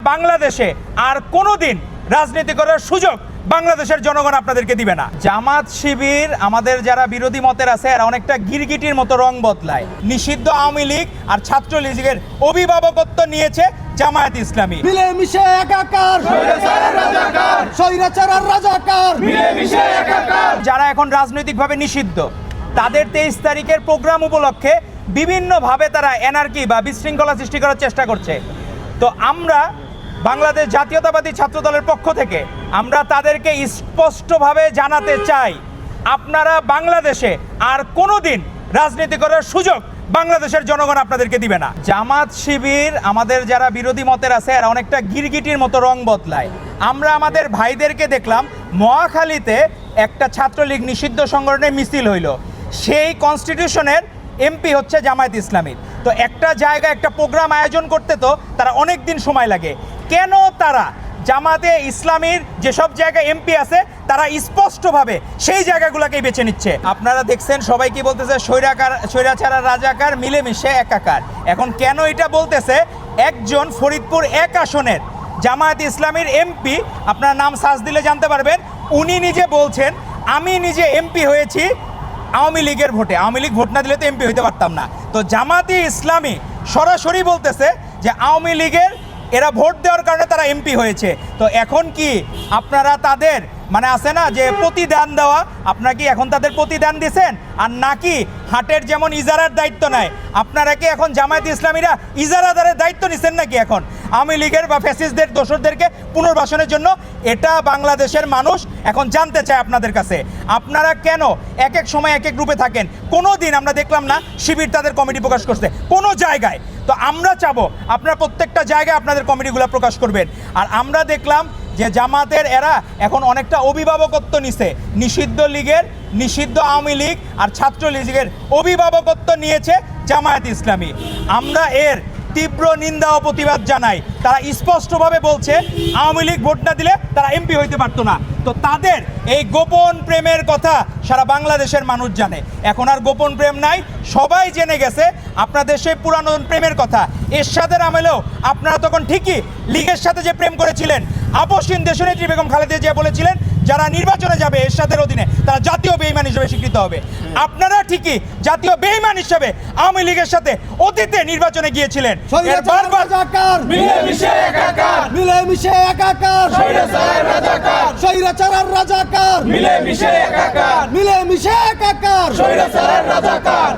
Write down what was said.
বাংলাদেশে আর কোনোদিন রাজনীতি করার সুযোগ বাংলাদেশের জনগণ আপনাদেরকে দিবে না। জামাত শিবির আমাদের যারা বিরোধী মতের আছে এরা অনেকটা গিরগিটির মতো রং বদলায়। নিষিদ্ধ আওয়ামী লীগ আর ছাত্রলীগের অভিভাবকত্ব নিয়েছে জামায়াত ইসলামী। মিলেমিশে একাকার, স্বৈরাচার আর রাজাকার, মিলেমিশে একাকার। যারা এখন রাজনৈতিকভাবে নিষিদ্ধ তাদের 23 তারিখের প্রোগ্রাম উপলক্ষে বিভিন্নভাবে তারা এনার্কি বা বিশৃঙ্খলা সৃষ্টি করার চেষ্টা করছে। তো আমরা বাংলাদেশ জাতীয়তাবাদী ছাত্র দলের পক্ষ থেকে আমরা তাদেরকে স্পষ্টভাবে জানাতে চাই, আপনারা বাংলাদেশে আর কোনোদিন রাজনীতি করার সুযোগ বাংলাদেশের জনগণ আপনাদেরকে দিবে না। জামাত শিবির আমাদের যারা বিরোধী মতের আছে এরা অনেকটা গিরগিটির মতো রং বদলায়। আমরা আমাদের ভাইদেরকে দেখলাম মহাখালীতে একটা ছাত্রলীগ নিষিদ্ধ সংগঠনের মিছিল হইল, সেই কনস্টিটিউশনের এমপি হচ্ছে জামায়াত ইসলামী। তো একটা জায়গায় একটা প্রোগ্রাম আয়োজন করতে তো তারা অনেক দিন সময় লাগে, কেন তারা জামাতে ইসলামীর যেসব জায়গায় এমপি আছে তারা স্পষ্টভাবে সেই জায়গাগুলোকেই বেছে নিচ্ছে। আপনারা দেখছেন সবাই কি বলতেছে, স্বৈরাচার আর রাজাকার মিলেমিশে একাকার। এখন কেন এটা বলতেছে, একজন ফরিদপুর 1 আসনের জামায়াত ইসলামীর এমপি, আপনার নাম সার্চ দিলে জানতে পারবেন, উনি নিজে বলছেন আমি নিজে এমপি হয়েছি আওয়ামী লীগের ভোটে, আওয়ামী লীগ ভোট না দিলে তো এমপি হইতে পারতাম না। তো জামাতে ইসলামী সরাসরি বলতেছে যে আওয়ামী লীগের এরা ভোট দেওয়ার কারণে তারা এমপি হয়েছে। তো এখন কি আপনারা তাদের মানে আছে না যে প্রতিদান দেওয়া, আপনারা কি এখন তাদের প্রতিদান দিচ্ছেন? আর নাকি হাটের যেমন ইজারার দায়িত্ব নেয়, আপনারা কি এখন জামায়াত ইসলামীরা ইজারাদারের দায়িত্ব নিচ্ছেন নাকি এখন আওয়ামী লীগের বা ফ্যাসিস্টদের দোসরদেরকে পুনর্বাসনের জন্য? এটা বাংলাদেশের মানুষ এখন জানতে চায় আপনাদের কাছে। আপনারা কেন এক এক সময় এক এক গ্রুপে থাকেন? কোনো দিন আমরা দেখলাম না শিবির তাদের কমিটি প্রকাশ করছে কোনো জায়গায়। তো আমরা চাবো আপনারা প্রত্যেকটা জায়গায় আপনাদের কমিটিগুলো প্রকাশ করবেন। আর আমরা দেখলাম যে জামাতের এরা এখন অনেকটা অভিভাবকত্ব নিছে, নিষিদ্ধ লীগের, নিষিদ্ধ আওয়ামী লীগ আর ছাত্রলীগের অভিভাবকত্ব নিয়েছে জামায়াত ইসলামী। আমরা এর তীব্র নিন্দা ও প্রতিবাদ জানাই। তারা স্পষ্টভাবে বলছে আওয়ামী লীগ ভোট না দিলে তারা এমপি হইতে পারতো না। তো তাদের এই গোপন প্রেমের কথা সারা বাংলাদেশের মানুষ জানে। এখন আর গোপন প্রেম নাই, সবাই জেনে গেছে আপনাদের সেই পুরানো প্রেমের কথা। এরশাদের আমলেও আপনারা তখন ঠিকই লীগের সাথে যে প্রেম করেছিলেন, আপসহীন দেশনেত্রী বেগম খালেদা জিয়া বলেছিলেন যারা নির্বাচনে যাবে এরশাদের অধীনে তারা জাতীয় বেঈমান হিসেবে স্বীকৃত হবে। আপনারা ঠিকই জাতীয় বেঈমান হিসেবে আওয়ামী লীগের সাথে অতীতে নির্বাচনে গিয়েছিলেন। স্বৈরাচার আর রাজাকার, মিলেমিশে একাকার। মিলেমিশে একাকার। স্বৈরাচার আর রাজাকার।